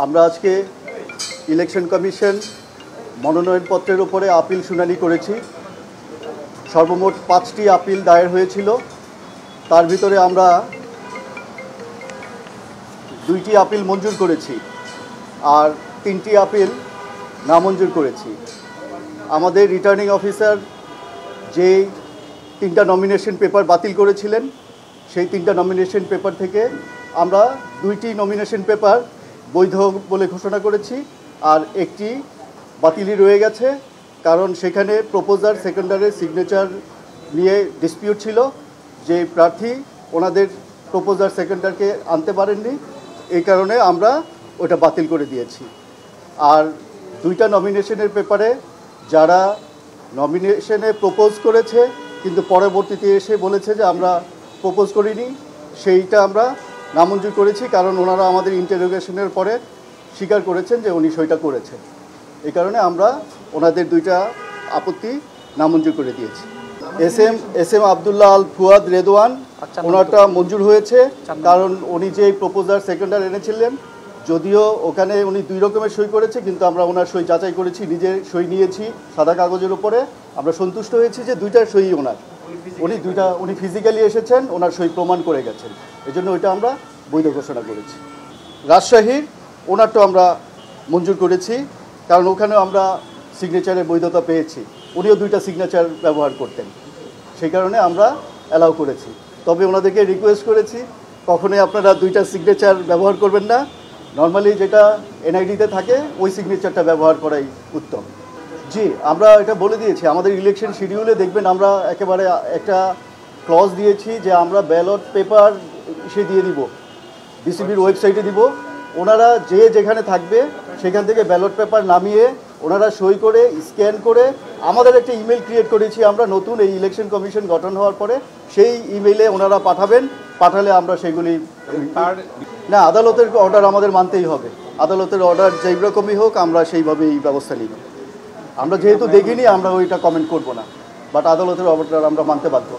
আমরা আজকে election commission মনোনয়নপত্রের উপরে আপিল শুনানি করেছি। সর্বমোট 5টি আপিল দায়ের হয়েছিল। তার ভিতরে আমরা 2টি আপিল মঞ্জুর করেছি আর 3টি আপিল নামঞ্জুর করেছি। আমাদের রিটার্নিং অফিসার যে 3টা নমিনেশন পেপার বাতিল করেছিলেন, সেই 3টা নমিনেশন পেপার থেকে আমরা 2টি নমিনেশন পেপার বৈধ বলে ঘোষণা করেছি আর একটি বাতিলই রয়ে গেছে, কারণ সেখানে প্রপোজার সেকেন্ডারের সিগনেচার নিয়ে ডিসপিউট ছিল। যে প্রার্থী ওনাদের প্রপোজার সেকেন্ডারকে আনতে পারেননি, এই কারণে আমরা ওটা বাতিল করে দিয়েছি। আর 2টা নমিনেশনের পেপারে যারা নমিনেশনে প্রপোজ করেছে কিন্তু পরবর্তীতে এসে বলেছে যে আমরা প্রপোজ করিনি, সেইটা আমরা নামঞ্জুর করেছি, কারণ ওনারা আমাদের ইন্টারোগেশনের পরে স্বীকার করেছেন যে উনি সইটা করেছেন। এই কারণে আমরা ওনাদের 2টা আপত্তি নামঞ্জুর করে দিয়েছি। এস এম আবদুল্লাহ আল ফুয়াদ রেদওয়ান, ওনারটা মঞ্জুর হয়েছে, কারণ উনি যে প্রপোজার সেকেন্ডার এনেছিলেন, যদিও ওখানে উনি 2 রকমের সই করেছে, কিন্তু আমরা ওনার সই যাচাই করেছি, নিজের সই নিয়েছি সাদা কাগজের উপরে। আমরা সন্তুষ্ট হয়েছি যে 2টার সই ওনার, উনি ফিজিক্যালি এসেছেন, ওনার সই প্রমাণ করে গেছেন, এই জন্য ওইটা আমরা বৈধ ঘোষণা করেছি। রাজশাহীর ওনারটা আমরা মঞ্জুর করেছি, কারণ ওখানেও আমরা সিগনেচারের বৈধতা পেয়েছি, উনিও 2টা সিগনেচার ব্যবহার করতেন, সেই কারণে আমরা অ্যালাউ করেছি। তবে ওনাদেরকে রিকোয়েস্ট করেছি কখনোই আপনারা 2টা সিগনেচার ব্যবহার করবেন না, নর্মালি যেটা এনআইডিতে থাকে ওই সিগনেচারটা ব্যবহার করাই উত্তম। জি, আমরা এটা বলে দিয়েছি, আমাদের ইলেকশন শিডিউলে দেখবেন আমরা একেবারে একটা ক্লজ দিয়েছি যে আমরা ব্যালট পেপার এসে দিয়ে দিব, বিসিবির ওয়েবসাইটে দিব, ওনারা যে যেখানে থাকবে সেখান থেকে ব্যালট পেপার নামিয়ে ওনারা সই করে স্ক্যান করে আমাদের একটা ইমেল ক্রিয়েট করেছি আমরা নতুন এই ইলেকশন কমিশন গঠন হওয়ার পরে, সেই ইমেইলে ওনারা পাঠাবেন, পাঠালে আমরা সেগুলি না, আদালতের অর্ডার আমাদের মানতেই হবে, আদালতের অর্ডার যেই রকমই হোক আমরা সেইভাবেই ব্যবস্থা নিব। আমরা যেহেতু দেখিনি আমরা ওইটা কমেন্ট করব না, বাট আদালতের অর্ডার আমরা মানতে বাধ্য।